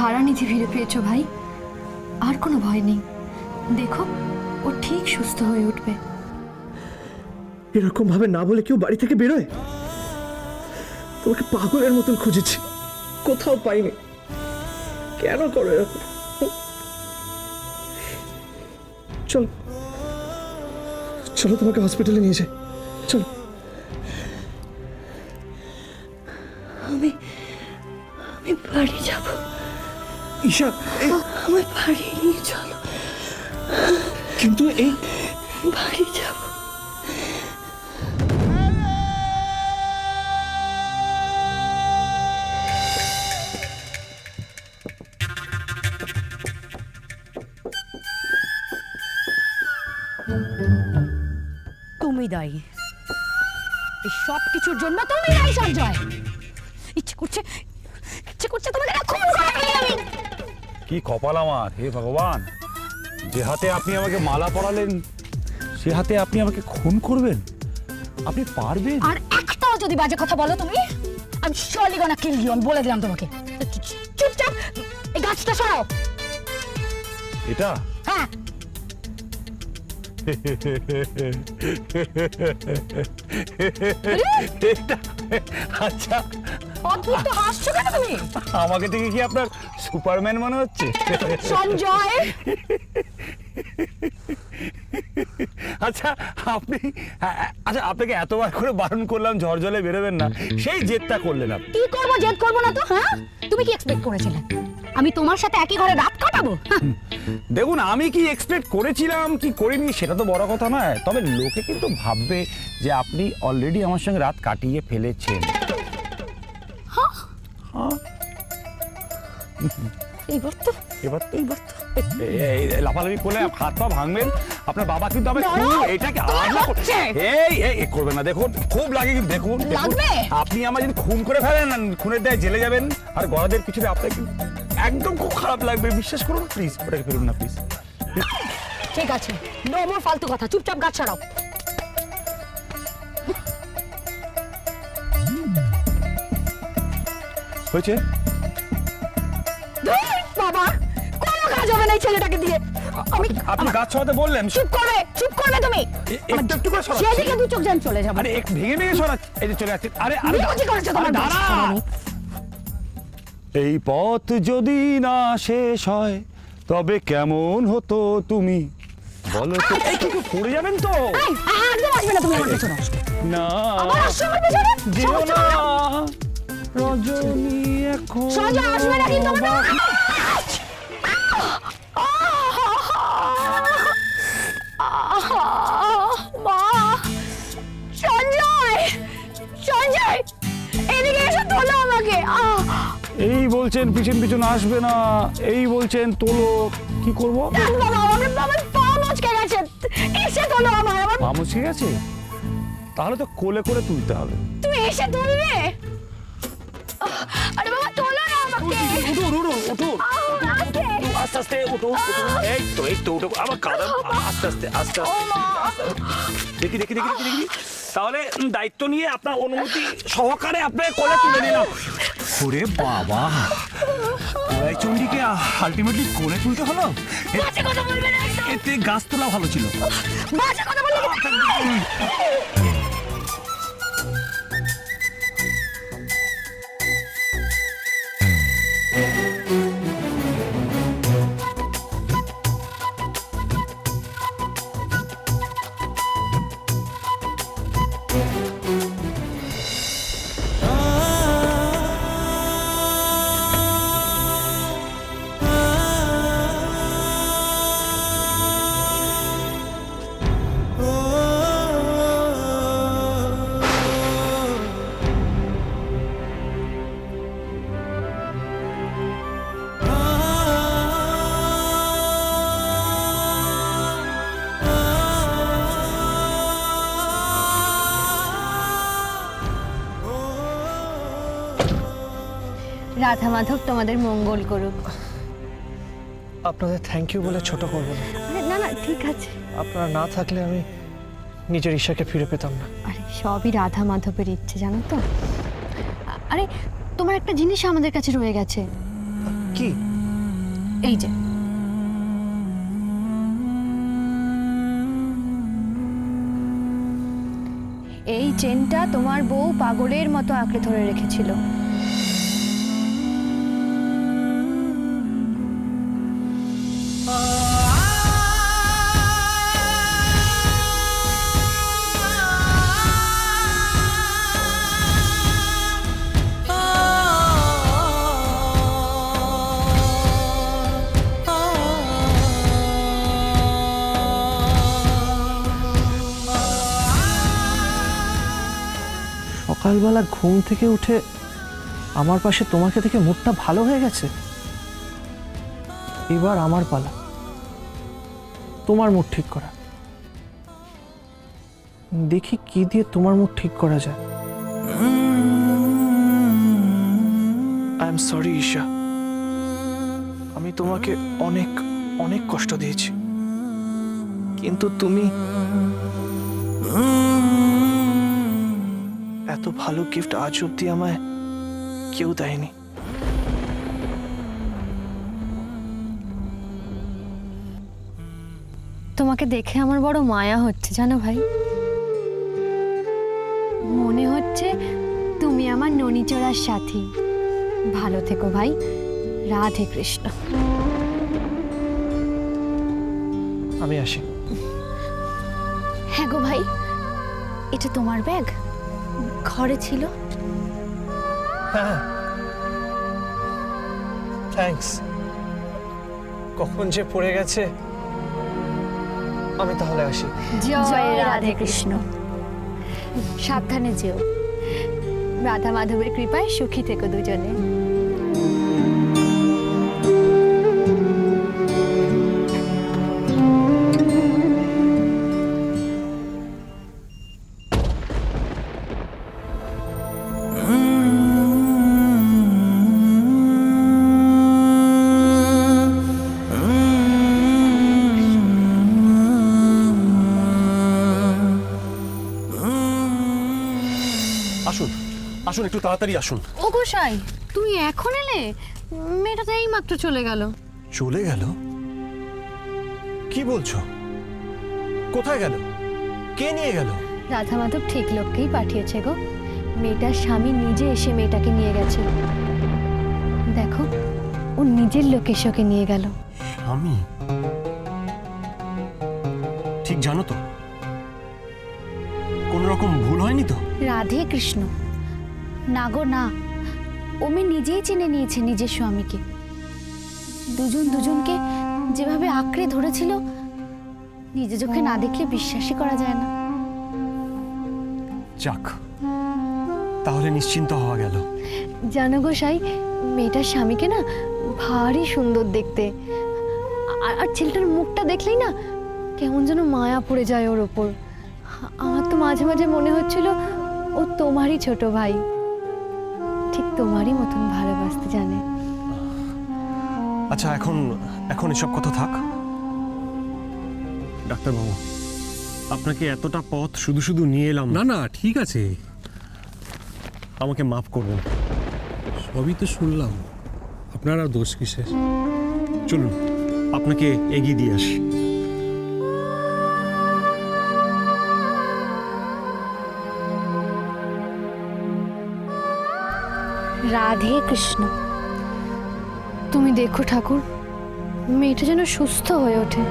হারানিধি ফিরে পেয়েছো ভাই, আর কোনো ভয় নেই। দেখো ও ঠিক সুস্থ হয়ে উঠবে। এরকম ভাবে না বলে কেউ বাড়ি থেকে বেরোয়? তোমাকে পাগলের মতন খুঁজেছি, কোথাও পাইনি। কেন করো এরকম? চলো চলো, তোমাকে হসপিটালে নিয়ে যাই, চলো। আমি বাড়ি যাব। ঈশা, আমি বাড়ি নিয়ে চলো। কিন্তু এই বাড়ি যাব। তুমি দায়ী, এই সব কিছুর জন্য তুমি দায়ী সঞ্জয়। ইচ্ছে করছে তোমাকে না খুন করে ফেলি আমি। কি কপাল আমার, হে ভগবান! যে হাতে আপনি আমাকে মালা পরালেন সে হাতে আপনি আমাকে খুন করবেন? আপনি পারবেন? আর একটাও যদি বাজে কথা বলো তুমি, আমি surely gonna kill you, আমি বলে দিলাম তোমাকে। চুপচাপ এই গাছটা সরাও। এটা হ্যাঁ, এটা আচ্ছা, অদ্ভুত তো হাসছো কেন তুমি? আমাকে দেখে কি আপনার সুপারম্যান মনে হচ্ছে? সঞ্জয়, আচ্ছা আপনি, আচ্ছা আপনাকে এতবার করে বারণ করলাম ঝড় জলে বেরোবেন না, সেই জেদটা করলেন আপনি। কি করবো, জেদ করবো না তো? হ্যাঁ, তুমি কি এক্সপেক্ট করেছিলে আমি তোমার সাথে একই ঘরে রাত কাটাবো? দেখুন, আমি কি এক্সপেক্ট করেছিলাম কি করিনি সেটা তো বড় কথা নয়, তবে লোকে কিন্তু ভাববে যে আপনি অলরেডি আমার সঙ্গে রাত কাটিয়ে ফেলেছেন। এইবার তো লাফালাফি করলে হাত পা ভাঙবেন, আপনার বাবা কিন্তু এটাকে এই করবেন না। দেখুন খুব লাগে, কিন্তু দেখুন আপনি আমার যদি খুন করে ফেলেন, খুনের দায় জেলে যাবেন, আর গড়াদের পিছনে আপনাকে একদম খুব খারাপ লাগবে, বিশ্বাস করুন। প্লিজ ওটাকে ফেলুন না, প্লিজ। ঠিক আছে, নো মোর ফালতু কথা, চুপচাপ গাছ ছাড়াও। হয়েছে? বাবা, কোনো কাজ হবে না এই ছেলেটাকে দিয়ে। আপনি গাছ ছড়াতে বললেন, চুপ করবে তুমি। একটু একটু করে সরাচ্ছি। সেদিকে দু চোখ যেন চলে যাবে। আরে এক ভেঙে ভেঙে সরাচ্ছি, এই যে চলে যাচ্ছে। আরে আরে কি করেছো তোমার? দাঁড়া। এই পথ যদি না শেষ হয় তবে কেমন হতো তুমি বলো তো। এই কি পড়ে যাবেন তো? একদম আসবে না তুমি আমার পেছনে। না আবার আসছো আমার পেছনে? যেও না রজনী এখন সোজা আসবে না কিন্তু আমার। মা, সঞ্জয় এদিকে এসে তোলো আমাকে। এই বলছেন পিছন পিছন আসবে না, এই বলছেন তোলো, কি করবো? বাবা, আমার পা মচকে গেছে, এসে তোলো আমার। পা মুছে গেছে? তাহলে তো কোলে করে তুলতে হবে। তুমি এসে তুলবে? আরে বাবা, তোলো না আমাকে। আস্তে আস্তে উঠো, এই তো উঠো, আবার কাদা, আস্তে আস্তে আস্তে দেখি দেখি দেখি দেখি দেখি। তাহলে দায়িত্ব নিয়ে আপনার অনুমতি সহকারে আপনার কোলে তুলে নিলাম। ওরে বাবা, কোলাই চণ্ডীকে আলটিমেটলি কোলে তুলতে হলো। বাজে কথা বলবে না একদম। এতে গাছ তোলা ভালো ছিল। বাজে কথা বললে রাধা মাধব তোমাদের মঙ্গল করুক। আপনাদের থ্যাংক ইউ বলে ছোট করবো না। না না, ঠিক আছে। আপনারা না থাকলে আমি নিজের ঈশাকে ফিরে পেতাম না। আরে সবই রাধা মাধবের ইচ্ছে, জানো তো। আরে তোমার একটা জিনিস আমাদের কাছে রয়ে গেছে। কি? এই যে এই চেনটা তোমার বউ পাগলের মতো আঁকড়ে ধরে রেখেছিল। সকালবেলা ঘুম থেকে উঠে আমার পাশে তোমাকে দেখে মুডটা ভালো হয়ে গেছে। এবার আমার পালা তোমার মুড ঠিক করা। দেখি কি দিয়ে তোমার মুড ঠিক করা যায়। আই এম সরি ঈশা, আমি তোমাকে অনেক অনেক কষ্ট দিয়েছি, কিন্তু তুমি এত ভালো গিফট আজ অব্দি আমায় কেউ দেয়নি। তোমাকে দেখে আমার বড় মায়া হচ্ছে জানো ভাই। মনে হচ্ছে তুমি আমার ননিচড়ার সাথী। ভালো থেকো ভাই। রাধে কৃষ্ণ। আমি আসি। হ্যাঁ গো ভাই, এটা তোমার ব্যাগ? ঘরে ছিল? হ্যাঁ, থ্যাঙ্কস। কখন যে পড়ে গেছে। আমি তাহলে আসি। জয় রাধে কৃষ্ণ। সাবধানে যেও। রাধা মাধবের কৃপায় সুখী থেকো দুজনে। আসুন আসুন, একটু তাড়াতাড়ি আসুন। ও গোসাই, তুমি এখন এলে? মেয়েটা তো এই মাত্র চলে গেল। চলে গেল? কি বলছো? কোথায় গেল? কে নিয়ে গেল? রাধা মাধব ঠিক লোককেই পাঠিয়েছে গো। মেয়েটার স্বামী নিজে এসে মেয়েটাকে নিয়ে গেছে। দেখো, ও নিজের লোক এসে ওকে নিয়ে গেল। আমি ঠিক জানো তো? কোন রকম ভুল হয়নি তো? রাধে কৃষ্ণ। না গো না, ও মেয়ে নিজেই চিনে নিয়েছে নিজের স্বামীকে। দুজন দুজনকে যেভাবে আঁকড়ে ধরেছিল, নিজে চোখে না দেখলে বিশ্বাসই করা যায় না। যাক, তাহলে নিশ্চিন্ত হওয়া গেল। জানো গোসাই, মেয়েটার স্বামীকে না ভারী সুন্দর দেখতে। আর ছেলেটার মুখটা দেখলেই না কেমন যেন মায়া পড়ে যায় ওর ওপর। আমার তো মাঝে মাঝে মনে হচ্ছিল ও তোমারই ছোট ভাই, ঠিক তোমারই মতন ভালোবাসতে জানে। আচ্ছা, এখন এসব কথা থাক। ডাক্তারবাবু, আপনাকে এতটা পথ শুধু শুধু নিয়ে এলাম। না না, ঠিক আছে, আমাকে মাফ করবেন। সবই তো শুনলাম। আপনারা দোষ কিসের? চলুন, আপনাকে এগিয়ে দিয়ে আসি। রাধে কৃষ্ণ। তুমি দেখো ঠাকুর, মেয়েটা যেন সুস্থ হয়ে ওঠে।